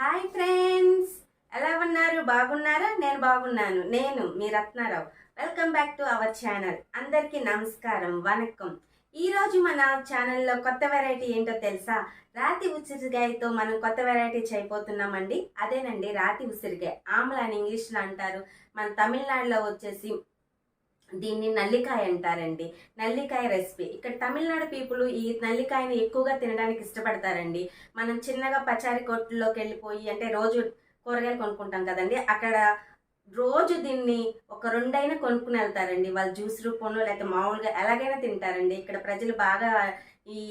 Hi friends, ఎలా ఉన్నారు? బాగున్నారా? నేను బాగున్నాను. నేను మీ Ratnarao. Welcome back to our channel. అందరికీ నమస్కారం, వనక్కం. ఈరోజు మన ఛానల్లో కొత్త వెరైటీ ఏంటో తెలుసా? రాతి ఉసిరికాయతో మనం కొత్త వెరైటీ చేయబోతున్నామండి. అదేనండి రాతి ఉసిరికాయ. ఆమ్ల అని ఇంగ్లీష్లో అంటారు. మన తమిళనాడులో వచ్చేసి దీన్ని నల్లికాయ అంటారండి. నల్లికాయ రెసిపీ. ఇక్కడ తమిళనాడు పీపుల్ ఈ నల్లికాయని ఎక్కువగా తినడానికి ఇష్టపడతారండి. మనం చిన్నగా పచారీ కొట్టులోకి వెళ్ళిపోయి అంటే రోజు కూరగాయలు కొనుక్కుంటాం కదండి, అక్కడ రోజు దీన్ని ఒక రెండైనా కొనుక్కుని వెళ్తారండి. వాళ్ళు జ్యూస్ రూపంలో లేకపోతే మామూలుగా ఎలాగైనా తింటారండి. ఇక్కడ ప్రజలు బాగా ఈ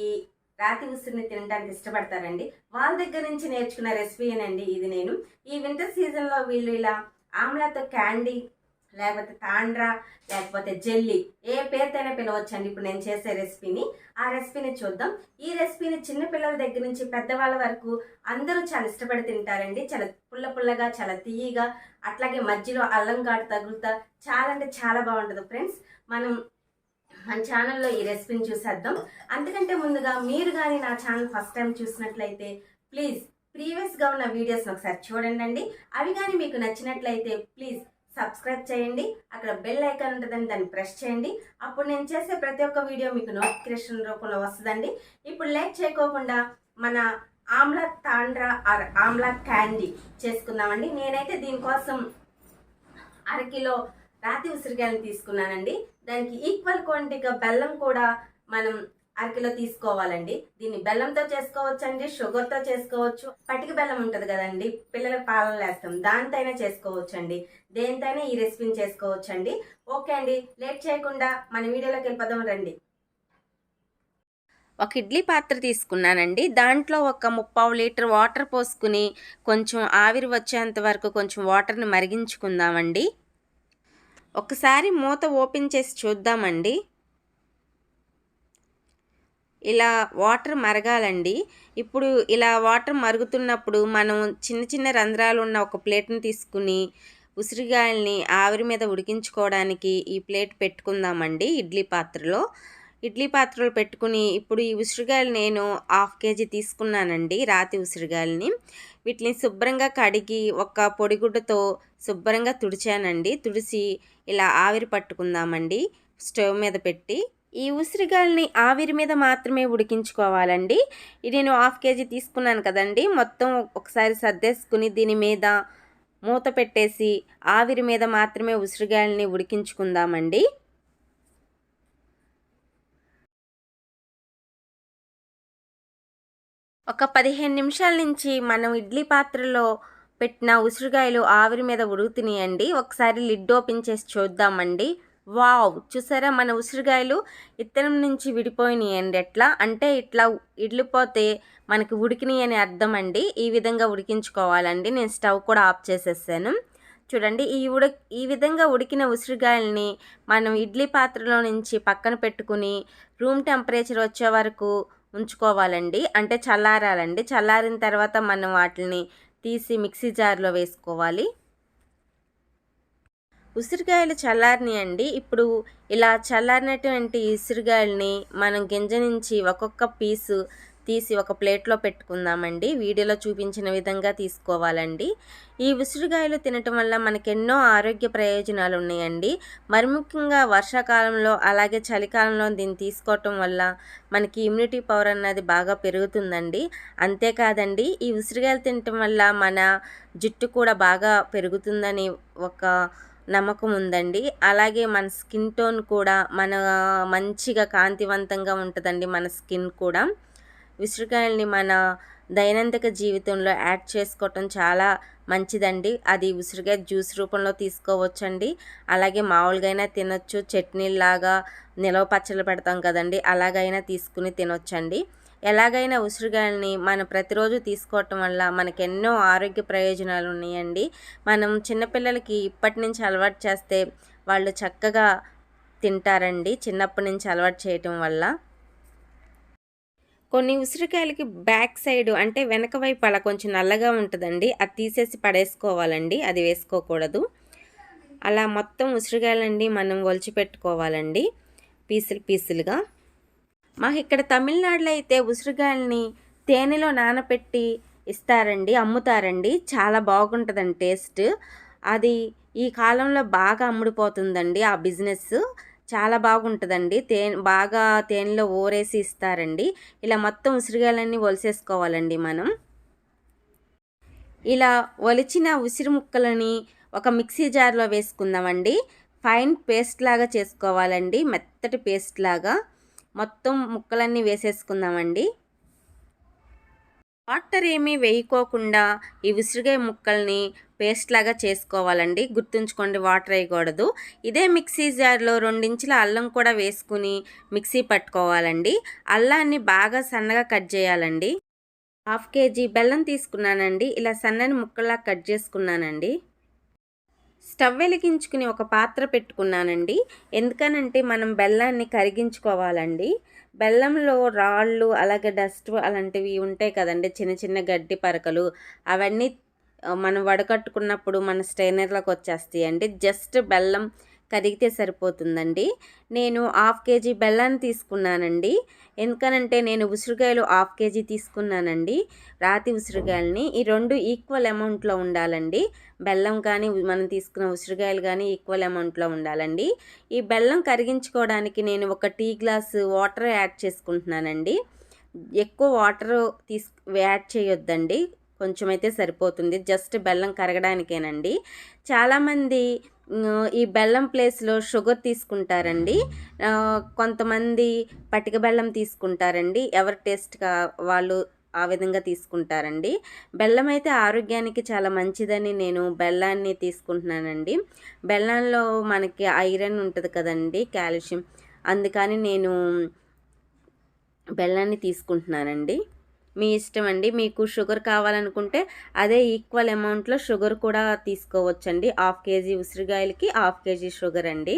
రాతి ఉసిరిని తినడానికి ఇష్టపడతారండి. వాళ్ళ దగ్గర నుంచి నేర్చుకున్న రెసిపీనండి ఇది. నేను ఈ వింటర్ సీజన్లో వీళ్ళు ఇలా ఆమ్లాతో క్యాండీ లేకపోతే తాండ్రా లేకపోతే జెల్లీ ఏ పేరుతోనే పిలవచ్చండి ఇప్పుడు నేను చేసే రెసిపీని. ఆ రెసిపీని చూద్దాం. ఈ రెసిపీని చిన్నపిల్లల దగ్గర నుంచి పెద్దవాళ్ళ వరకు అందరూ చాలా ఇష్టపడి తింటారండి. చాలా పుల్ల పుల్లగా, చాలా తీయగా, అట్లాగే మధ్యలో అల్లం ఘాటు తగులుతా చాలా అంటే చాలా బాగుంటుంది ఫ్రెండ్స్. మనం మన ఛానల్లో ఈ రెసిపీని చూసేద్దాం. అందుకంటే ముందుగా మీరు కానీ నా ఛానల్ ఫస్ట్ టైం చూసినట్లయితే ప్లీజ్ ప్రీవియస్గా ఉన్న వీడియోస్ని ఒకసారి చూడండి. అవి కానీ మీకు నచ్చినట్లయితే ప్లీజ్ సబ్స్క్రైబ్ చేయండి. అక్కడ బెల్ ఐకాన్ ఉంటుందని దాన్ని ప్రెస్ చేయండి. అప్పుడు నేను చేసే ప్రతి ఒక్క వీడియో మీకు నోటిఫికేషన్ రూపంలో వస్తుందండి. ఇప్పుడు లేట్ చేయకోకుండా మన ఆమ్లా తాండ్రా ఆర్ ఆమ్లా క్యాండీ చేసుకుందామండి. నేనైతే దీనికోసం అరకిలో రాతి ఉసిరికాయలు తీసుకున్నానండి. దానికి ఈక్వల్ క్వాంటిటీగా బెల్లం కూడా మనం అరకిలో తీసుకోవాలండి. దీన్ని బెల్లంతో చేసుకోవచ్చండి, షుగర్తో చేసుకోవచ్చు, పటిక బెల్లం ఉంటుంది కదండి, పిల్లలకు పాలలో వేస్తాం, దాంతో అయినా చేసుకోవచ్చండి. దేనితోనే ఈ రెసిపీని చేసుకోవచ్చండి. ఓకే అండి, లేట్ చేయకుండా మన వీడియోలోకి వెళ్ళిపోదాం రండి. ఒక ఇడ్లీ పాత్ర తీసుకున్నానండి. దాంట్లో ఒక 3/4 లీటర్ వాటర్ పోసుకుని కొంచెం ఆవిరి వచ్చేంత వరకు కొంచెం వాటర్ని మరిగించుకుందామండి. ఒకసారి మూత ఓపెన్ చేసి చూద్దామండి. ఇలా వాటర్ మరగాలండి. ఇప్పుడు ఇలా వాటర్ మరుగుతున్నప్పుడు మనం చిన్న చిన్న రంధ్రాలు ఉన్న ఒక ప్లేట్ని తీసుకుని ఉసిరికాయల్ని ఆవిరి మీద ఉడికించుకోవడానికి ఈ ప్లేట్ పెట్టుకుందామండి. ఇడ్లీ పాత్రలో పెట్టుకుని ఇప్పుడు ఈ ఉసిరికాయలు నేను 1/2 kg తీసుకున్నానండి, రాతి ఉసిరికాయలని. వీటిని శుభ్రంగా కడిగి ఒక పొడిగుడ్డతో శుభ్రంగా తుడిచానండి. తుడిసి ఇలా ఆవిరి పట్టుకుందామండి స్టవ్ మీద పెట్టి. ఈ ఉసిరికాయలని ఆవిరి మీద మాత్రమే ఉడికించుకోవాలండి. ఇది నేను 1/2 kg తీసుకున్నాను కదండి, మొత్తం ఒకసారి సర్దేసుకుని దీని మీద మూత పెట్టేసి ఆవిరి మీద మాత్రమే ఉసిరికాయలని ఉడికించుకుందామండి. ఒక 15 నిమిషాల నుంచి మనం ఇడ్లీ పాత్రలో పెట్టిన ఉసిరికాయలు ఆవిరి మీద ఉడుకుతున్నాయండి. ఒకసారి లిడ్ ఓపెన్ చేసి చూద్దామండి. వావ్, చూసారా మన ఉసిరికాయలు ఇత్తనం నుంచి విడిపోయినాయండి. ఎట్లా అంటే ఇట్లా ఇడ్లిపోతే మనకి ఉడికినాయి అని అర్థం అండి. ఈ విధంగా ఉడికించుకోవాలండి. నేను స్టవ్ కూడా ఆఫ్ చేసేసాను. చూడండి, ఈ విధంగా ఉడికిన ఉసిరికాయలని మనం ఇడ్లీ పాత్రలో నుంచి పక్కన పెట్టుకుని రూమ్ టెంపరేచర్ వచ్చే వరకు ఉంచుకోవాలండి. అంటే చల్లారాలండి. చల్లారిన తర్వాత మనం వాటిని తీసి మిక్సీ జార్లో వేసుకోవాలి. ఉసిరికాయలు చల్లారినాయండి. ఇప్పుడు ఇలా చల్లారినటువంటి ఉసిరికాయలని మనం గింజ నుంచి ఒక్కొక్క పీసు తీసి ఒక ప్లేట్లో పెట్టుకుందామండి. వీడియోలో చూపించిన విధంగా తీసుకోవాలండి. ఈ ఉసిరికాయలు తినటం వల్ల మనకెన్నో ఆరోగ్య ప్రయోజనాలు ఉన్నాయండి. మరి ముఖ్యంగా వర్షాకాలంలో అలాగే చలికాలంలో దీన్ని తీసుకోవటం వల్ల మనకి ఇమ్యూనిటీ పవర్ అన్నది బాగా పెరుగుతుందండి. అంతేకాదండి, ఈ ఉసిరికాయలు తినటం వల్ల మన జుట్టు కూడా బాగా పెరుగుతుందని ఒక నమ్మకం ఉందండి. అలాగే మన స్కిన్ టోన్ కూడా మంచిగా కాంతివంతంగా ఉంటుందండి. మన స్కిన్ కూడా ఉసిరికాయల్ని మన దైనందిక జీవితంలో యాడ్ చేసుకోవటం చాలా మంచిదండి. అది ఉసిరికాయ జ్యూస్ రూపంలో తీసుకోవచ్చండి. అలాగే మామూలుగా అయినా తినొచ్చు, చట్నీలాగా నిలవ పచ్చళ్ళు పెడతాం కదండి, అలాగైనా తీసుకుని తినొచ్చండి. ఎలాగైనా ఉసిరికాయలని మనం ప్రతిరోజు తీసుకోవటం వల్ల మనకు ఎన్నో ఆరోగ్య ప్రయోజనాలు ఉన్నాయండి. మనం చిన్నపిల్లలకి ఇప్పటి నుంచి అలవాటు చేస్తే వాళ్ళు చక్కగా తింటారండి, చిన్నప్పటి నుంచి అలవాటు చేయటం వల్ల. కొన్ని ఉసిరికాయలకి బ్యాక్ సైడ్ అంటే వెనక వైపు అలా కొంచెం నల్లగా ఉంటుందండి, అది తీసేసి పడేసుకోవాలండి, అది వేసుకోకూడదు. అలా మొత్తం ఉసిరికాయలండి మనం ఒలిచిపెట్టుకోవాలండి పీసులుగా. మాకు ఇక్కడ తమిళనాడులో అయితే ఉసిరికాయలని తేనెలో నానబెట్టి ఇస్తారండి, అమ్ముతారండి. చాలా బాగుంటుందండి టేస్ట్. అది ఈ కాలంలో బాగా అమ్ముడుపోతుందండి ఆ బిజినెస్. చాలా బాగుంటుందండి. బాగా తేనెలో ఊరేసి ఇస్తారండి. ఇలా మొత్తం ఉసిరికాయలన్నీ ఒలిసేసుకోవాలండి మనం. ఇలా ఒలిచిన ఉసిరి ముక్కలని ఒక మిక్సీ జార్లో వేసుకుందామండి. ఫైన్ పేస్ట్ లాగా చేసుకోవాలండి, మెత్తటి పేస్ట్ లాగా. మొత్తం ముక్కలన్నీ వేసేసుకుందామండి. వాటర్ ఏమీ వేయకోకుండా ఈ ఉసిరికాయ ముక్కల్ని పేస్ట్ లాగా చేసుకోవాలండి. గుర్తుంచుకోండి, వాటర్ వేయకూడదు. ఇదే మిక్సీ జార్లో 2 ఇంచుల అల్లం కూడా వేసుకుని మిక్సీ పట్టుకోవాలండి. అల్లాన్ని బాగా సన్నగా కట్ చేయాలండి. 1/2 కేజీ బెల్లం తీసుకున్నానండి. ఇలా సన్నని ముక్కల్లా కట్ చేసుకున్నానండి. స్టవ్ వెలిగించుకుని ఒక పాత్ర పెట్టుకున్నానండి. ఎందుకనంటే మనం బెల్లాన్ని కరిగించుకోవాలండి. బెల్లంలో రాళ్ళు అలాగే డస్ట్ అలాంటివి ఉంటాయి కదండి, చిన్న చిన్న గడ్డి పరకలు. అవన్నీ మనం వడకట్టుకున్నప్పుడు మన స్ట్రైనర్లోకి వచ్చేస్తాయండి. జస్ట్ బెల్లం కరిగితే సరిపోతుందండి. నేను 1/2 కేజీ బెల్లాన్ని తీసుకున్నానండి. ఎందుకనంటే నేను ఉసిరికాయలు 1/2 కేజీ తీసుకున్నానండి, రాతి ఉసిరికాయలని. ఈ 2 ఈక్వల్ అమౌంట్లో ఉండాలండి. బెల్లం కానీ మనం తీసుకున్న ఉసిరికాయలు కానీ ఈక్వల్ అమౌంట్లో ఉండాలండి. ఈ బెల్లం కరిగించుకోవడానికి నేను ఒక టీ గ్లాసు వాటర్ యాడ్ చేసుకుంటున్నానండి. ఎక్కువ వాటర్ యాడ్ చేయొద్దండి, కొంచెం అయితే సరిపోతుంది. జస్ట్ బెల్లం కరగడానికేనండి. చాలామంది ఈ బెల్లం ప్లేస్లో షుగర్ తీసుకుంటారండి. కొంతమంది పటిక బెల్లం తీసుకుంటారండి. ఎవరి టేస్ట్గా వాళ్ళు ఆ విధంగా తీసుకుంటారండి. బెల్లం అయితే ఆరోగ్యానికి చాలా మంచిదని నేను బెల్లాన్ని తీసుకుంటున్నానండి. బెల్లంలో మనకి ఐరన్ ఉంటుంది కదండి, కాల్షియం. అందుకని నేను బెల్లాన్ని తీసుకుంటున్నానండి. మీ ఇష్టం అండి. మీకు షుగర్ కావాలనుకుంటే అదే ఈక్వల్ అమౌంట్లో షుగర్ కూడా తీసుకోవచ్చండి. 1/2 కేజీ ఉసిరికాయలకి 1/2 కేజీ షుగర్ అండి.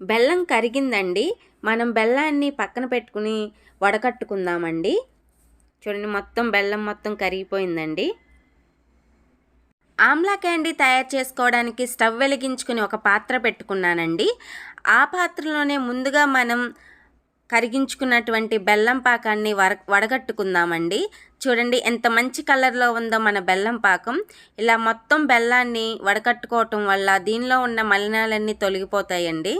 బెల్లం కరిగిందండి. మనం బెల్లాన్ని పక్కన పెట్టుకుని వడకట్టుకుందామండి. చూడండి, మొత్తం బెల్లం మొత్తం కరిగిపోయిందండి. ఆమ్లా క్యాండీ తయారు చేసుకోవడానికి స్టవ్ వెలిగించుకుని ఒక పాత్ర పెట్టుకున్నానండి. ఆ పాత్రలోనే ముందుగా మనం కరిగించుకున్నటువంటి బెల్లం పాకాన్ని వడగట్టుకుందామండి. చూడండి ఎంత మంచి కలర్లో ఉందో మన బెల్లం పాకం. ఇలా మొత్తం బెల్లాన్ని వడకట్టుకోవటం వల్ల దీనిలో ఉన్న మలినాలన్నీ తొలగిపోతాయండి.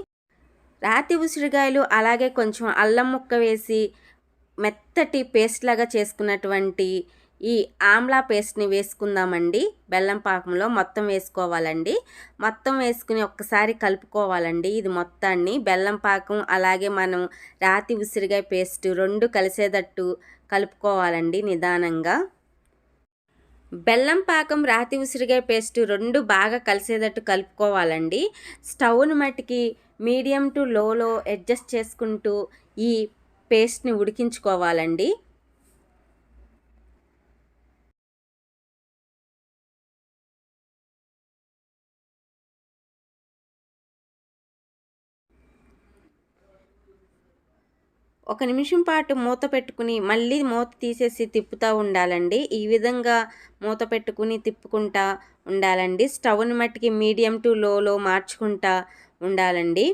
రాతి ఉసిరికాయలు అలాగే కొంచెం అల్లం ముక్క వేసి మెత్తటి పేస్ట్ లాగా చేసుకున్నటువంటి ఈ ఆమ్లా పేస్ట్ని వేసుకుందామండి. బెల్లం పాకంలో మొత్తం వేసుకోవాలండి. మొత్తం వేసుకుని ఒక్కసారి కలుపుకోవాలండి. ఇది మొత్తాన్ని బెల్లం పాకం అలాగే మనం రాతి ఉసిరికాయ పేస్ట్ 2 కలిసేటట్టు కలుపుకోవాలండి నిదానంగా. బెల్లం పాకం రాతి ఉసిరికాయ పేస్ట్ 2 బాగా కలిసేటట్టు కలుపుకోవాలండి. స్టవ్ను మట్టికి మీడియం టు లోలో అడ్జస్ట్ చేసుకుంటూ ఈ పేస్ట్ని ఉడికించుకోవాలండి. ఒక నిమిషం పాటు మూత పెట్టుకుని మళ్ళీ మూత తీసేసి తిప్పుతూ ఉండాలండి. ఈ విధంగా మూత పెట్టుకుని తిప్పుకుంటా ఉండాలండి. స్టవ్ని మట్టికి మీడియం టు లోలో మార్చుకుంటా ఉండాలండి.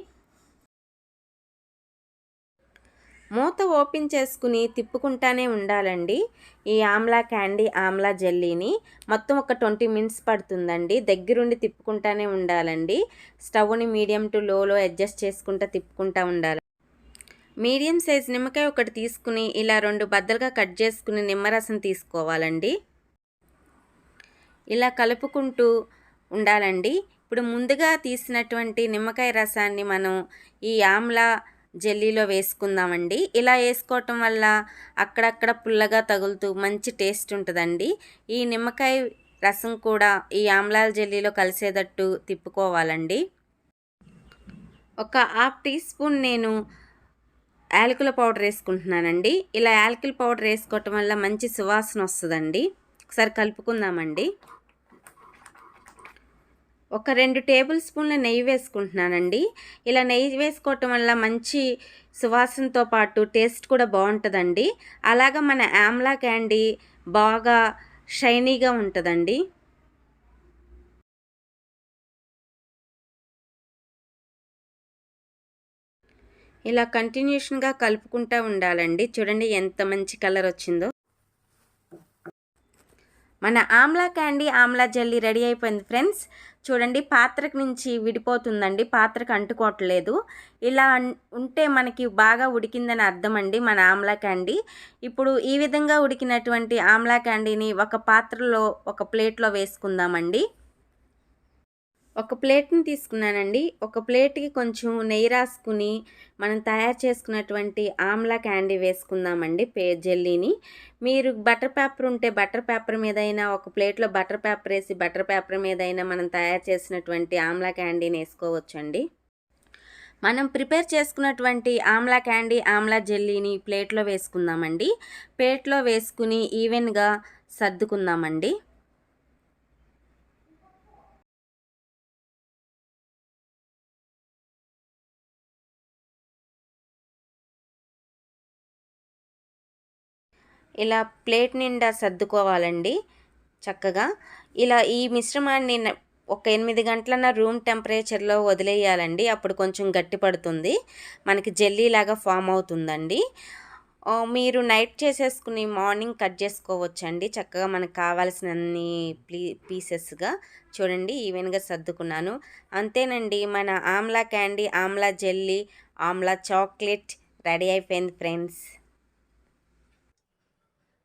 మూత ఓపెన్ చేసుకుని తిప్పుకుంటానే ఉండాలండి. ఈ ఆమ్లా క్యాండీ ఆమ్లా జెల్లీని మొత్తం ఒక 20 మినిట్స్ పడుతుందండి. దగ్గరుండి తిప్పుకుంటానే ఉండాలండి. స్టవ్ని మీడియం టు లోలో అడ్జస్ట్ చేసుకుంటా తిప్పుకుంటా ఉండాలి. మీడియం సైజ్ నిమ్మకాయ ఒకటి తీసుకుని ఇలా 2 బద్దలుగా కట్ చేసుకుని నిమ్మరసం తీసుకోవాలండి. ఇలా కలుపుకుంటూ ఉండాలండి. ఇప్పుడు ముందుగా తీసినటువంటి నిమ్మకాయ రసాన్ని మనం ఈ ఆమ్లా జెల్లీలో వేసుకుందామండి. ఇలా వేసుకోవటం వల్ల అక్కడక్కడ పుల్లగా తగులుతూ మంచి టేస్ట్ ఉంటుందండి. ఈ నిమ్మకాయ రసం కూడా ఈ ఆమ్లా జెల్లీలో కలిసేటట్టు తిప్పుకోవాలండి. ఒక 1/2 టీ స్పూన్ నేను యాలకుల పౌడర్ వేసుకుంటున్నానండి. ఇలా యాలకుల పౌడర్ వేసుకోవటం వల్ల మంచి సువాసన వస్తుందండి. ఒకసారి కలుపుకుందామండి. ఒక 2 టేబుల్ స్పూన్ల నెయ్యి వేసుకుంటున్నానండి. ఇలా నెయ్యి వేసుకోవటం వల్ల మంచి సువాసనతో పాటు టేస్ట్ కూడా బాగుంటుందండి. అలాగా మన ఆమ్లా క్యాండీ బాగా షైనీగా ఉంటుందండి. ఇలా కంటిన్యూషన్గా కలుపుకుంటూ ఉండాలండి. చూడండి ఎంత మంచి కలర్ వచ్చిందో. మన Amla candy Amla jelly ready అయిపోయింది ఫ్రెండ్స్. చూడండి, పాత్రకు నుంచి విడిపోతుందండి, పాత్రకు అంటుకోవట్లేదు. ఇలా ఉంటే మనకి బాగా ఉడికిందని అర్థం అండి మన ఆమ్లా క్యాండీ. ఇప్పుడు ఈ విధంగా ఉడికినటువంటి ఆమ్లా క్యాండీని ఒక పాత్రలో ఒక ప్లేట్లో వేసుకుందామండి. ఒక ప్లేట్ని తీసుకున్నానండి. ఒక ప్లేట్కి కొంచెం నెయ్యి రాసుకుని మనం తయారు చేసుకున్నటువంటి ఆమ్లా క్యాండీ వేసుకుందామండి, జెల్లీని. మీరు బటర్ పేపర్ ఉంటే బటర్ పేపర్ మీదైనా, ఒక ప్లేట్లో బటర్ పేపర్ వేసి బటర్ పేపర్ మీదైనా మనం తయారు చేసినటువంటి ఆమ్లా క్యాండీని వేసుకోవచ్చండి. మనం ప్రిపేర్ చేసుకున్నటువంటి ఆమ్లా క్యాండీ ఆమ్లా జెల్లీని ప్లేట్లో వేసుకుందామండి. ప్లేట్లో వేసుకుని ఈవెన్గా సర్దుకుందామండి. ఇలా ప్లేట్ నిండా సర్దుకోవాలండి చక్కగా. ఇలా ఈ మిశ్రమాన్ని ఒక 8 గంటలన్న రూమ్ టెంపరేచర్లో వదిలేయాలండి. అప్పుడు కొంచెం గట్టి పడుతుంది, మనకి జెల్లీ లాగా ఫామ్ అవుతుందండి. మీరు నైట్ చేసేసుకుని మార్నింగ్ కట్ చేసుకోవచ్చండి చక్కగా, మనకు కావాల్సినన్ని పీసెస్గా. చూడండి, ఈవెన్గా సర్దుకున్నాను. అంతేనండి, మన Amla candy Amla jelly Amla chocolate ready అయిపోయింది ఫ్రెండ్స్.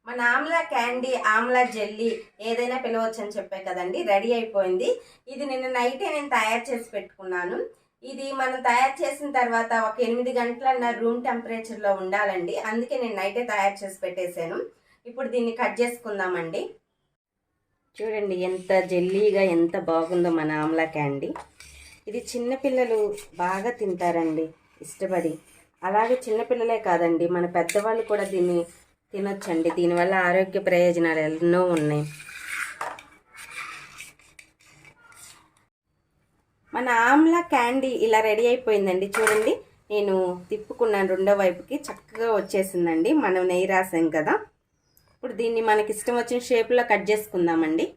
మన ఆమ్లా క్యాండీ ఆమ్లా జెల్లీ ఏదైనా పిలవచ్చు అని చెప్పే కదండి, రెడీ అయిపోయింది. ఇది నిన్న నైటే నేను తయారు చేసి పెట్టుకున్నాను. ఇది మనం తయారు చేసిన తర్వాత ఒక 8 గంటలన్న రూమ్ టెంపరేచర్లో ఉండాలండి. అందుకే నేను నైటే తయారు చేసి పెట్టేశాను. ఇప్పుడు దీన్ని కట్ చేసుకుందామండి. చూడండి ఎంత జెల్లీగా ఎంత బాగుందో మన ఆమ్లా క్యాండీ. ఇది చిన్నపిల్లలు బాగా తింటారండి ఇష్టపడి. అలాగే చిన్నపిల్లలే కాదండి, మన పెద్దవాళ్ళు కూడా దీన్ని తినొచ్చండి. దీనివల్ల ఆరోగ్య ప్రయోజనాలు ఎన్నో ఉన్నాయి. మన ఆమ్లా క్యాండీ ఇలా రెడీ అయిపోయిందండి. చూడండి, నేను తిప్పుకున్నాను రెండో వైపుకి, చక్కగా వచ్చేసిందండి. మనం నెయ్యి రాసాం కదా. ఇప్పుడు దీన్ని మనకి ఇష్టం వచ్చిన షేప్లో కట్ చేసుకుందామండి.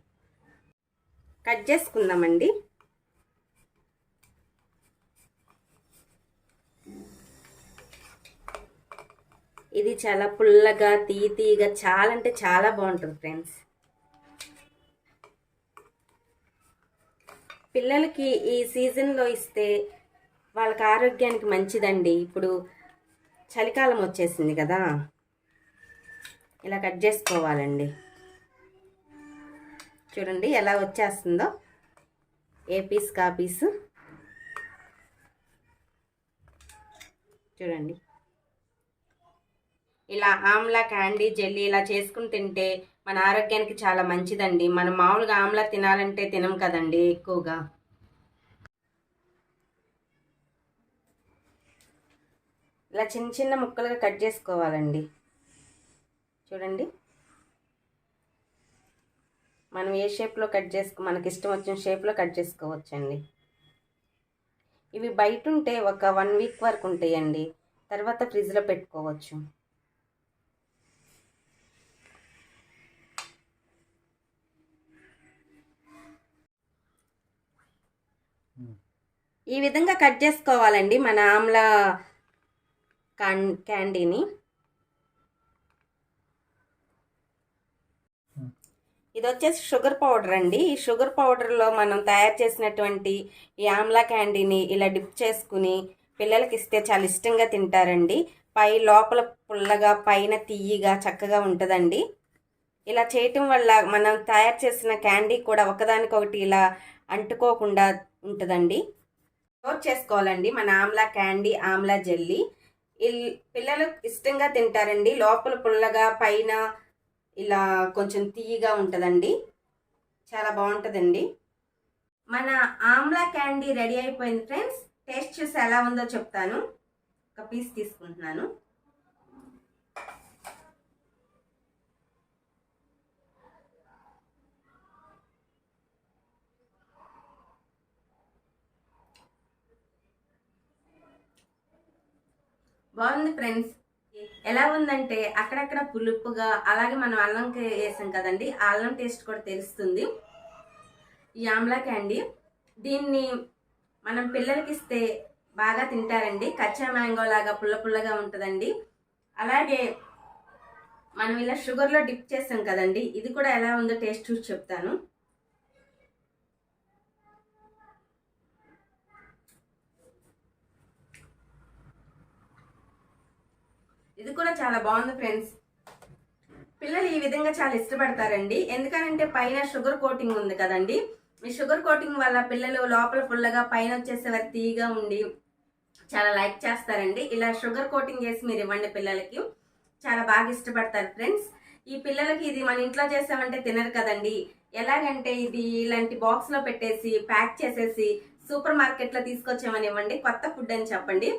ఇది చాలా పుల్లగా తీయగా చాలా అంటే చాలా బాగుంటుంది ఫ్రెండ్స్. పిల్లలకి ఈ సీజన్లో ఇస్తే వాళ్ళకి ఆరోగ్యానికి మంచిదండి. ఇప్పుడు చలికాలం వచ్చేసింది కదా, ఇలా కట్ చేసుకోవాలండి. చూడండి ఎలా వచ్చేస్తుందో, ఏ పీస్ కా పీసు. చూడండి, ఇలా ఆమ్లా క్యాండీ జెల్లీ ఇలా చేసుకుని తింటే మన ఆరోగ్యానికి చాలా మంచిదండి. మనం మామూలుగా ఆమ్లా తినాలంటే తినం కదండి ఎక్కువగా. ఇలా చిన్న చిన్న ముక్కలుగా కట్ చేసుకోవాలండి. చూడండి, మనం ఏ షేప్లో మనకి ఇష్టం వచ్చిన షేప్లో కట్ చేసుకోవచ్చండి. ఇవి బయట ఉంటే ఒక 1 వీక్ వరకు ఉంటాయండి, తర్వాత ఫ్రిడ్జ్లో పెట్టుకోవచ్చు. ఈ విధంగా కట్ చేసుకోవాలండి మన ఆమ్లా క్యాండీని. ఇది వచ్చేసి షుగర్ పౌడర్ అండి. ఈ షుగర్ పౌడర్లో మనం తయారు చేసినటువంటి ఈ ఆమ్లా క్యాండీని ఇలా డిప్ చేసుకుని పిల్లలకి ఇస్తే చాలా ఇష్టంగా తింటారండి. లోపల పుల్లగా పైన తీయగా చక్కగా ఉంటుందండి. ఇలా చేయటం వల్ల మనం తయారు చేసిన క్యాండీ కూడా ఒకదానికొకటి ఇలా అంటుకోకుండా ఉంటుందండి. స్టోర్ చేసుకోవాలండి మన ఆమ్లా క్యాండీ ఆమ్లా జెల్లీ. పిల్లలు ఇష్టంగా తింటారండి. లోపల పుల్లగా పైన ఇలా కొంచెం తీయగా ఉంటుందండి, చాలా బాగుంటుందండి. మన ఆమ్లా క్యాండీ రెడీ అయిపోయింది ఫ్రెండ్స్. టేస్ట్ చూసి ఎలా ఉందో చెప్తాను. ఒక పీస్ తీసుకుంటున్నాను. బాగుంది ఫ్రెండ్స్. ఎలా ఉందంటే అక్కడక్కడ పులుపుగా, అలాగే మనం అల్లంకి వేసాం కదండి, ఆ అల్లం టేస్ట్ కూడా తెలుస్తుంది ఈ ఆమ్లా క్యాండీ. దీన్ని మనం పిల్లలకి ఇస్తే బాగా తింటారండి. కచ్చా మ్యాంగో లాగా పుల్ల పుల్లగా ఉంటుందండి. అలాగే మనం ఇలా షుగర్లో డిప్ చేస్తాం కదండి, ఇది కూడా ఎలా ఉందో టేస్ట్ చూసి చెప్తాను. ఇది కూడా చాలా బాగుంది ఫ్రెండ్స్. పిల్లలు ఈ విధంగా చాలా ఇష్టపడతారండి. ఎందుకనంటే పైన షుగర్ కోటింగ్ ఉంది కదండి. ఈ షుగర్ కోటింగ్ వల్ల పిల్లలు లోపల ఫుల్గా పైన వచ్చేసే వరకు తీగా ఉండి చాలా లైక్ చేస్తారండి. ఇలా షుగర్ కోటింగ్ చేసి మీరు ఇవ్వండి పిల్లలకి, చాలా బాగా ఇష్టపడతారు ఫ్రెండ్స్. ఈ పిల్లలకి ఇది మన ఇంట్లో చేసామంటే తినరు కదండి. ఎలాగంటే ఇది ఇలాంటి బాక్స్లో పెట్టేసి ప్యాక్ చేసేసి సూపర్ మార్కెట్లో తీసుకొచ్చామని ఇవ్వండి, కొత్త ఫుడ్ అని చెప్పండి,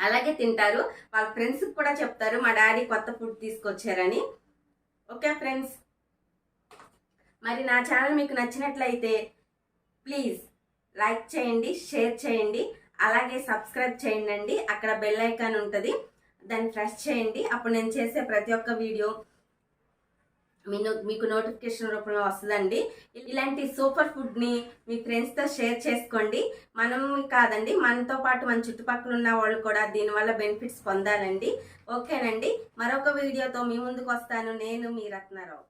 అలాగే తింటారు. వాళ్ళ ఫ్రెండ్స్కి కూడా చెప్తారు మా డాడీ కొత్త ఫుడ్ తీసుకొచ్చారని. ఓకే ఫ్రెండ్స్, మరి నా ఛానల్ మీకు నచ్చినట్లయితే ప్లీజ్ లైక్ చేయండి, షేర్ చేయండి, అలాగే సబ్స్క్రైబ్ చేయండి. అక్కడ బెల్ ఐకాన్ ఉంటుంది, దాన్ని ప్రెస్ చేయండి. అప్పుడు నేను చేసే ప్రతి ఒక్క వీడియో మీకు నోటిఫికేషన్ రూపంలో వస్తుందండి. ఇలాంటి సూపర్ ఫుడ్ని మీ ఫ్రెండ్స్తో షేర్ చేసుకోండి. మనం కాదండి, మనతో పాటు మన చుట్టుపక్కల ఉన్న వాళ్ళు కూడా దీనివల్ల బెనిఫిట్స్ పొందాలండి. ఓకేనండి, మరొక వీడియోతో మీ ముందుకు వస్తాను. నేను మీ రత్నారావు.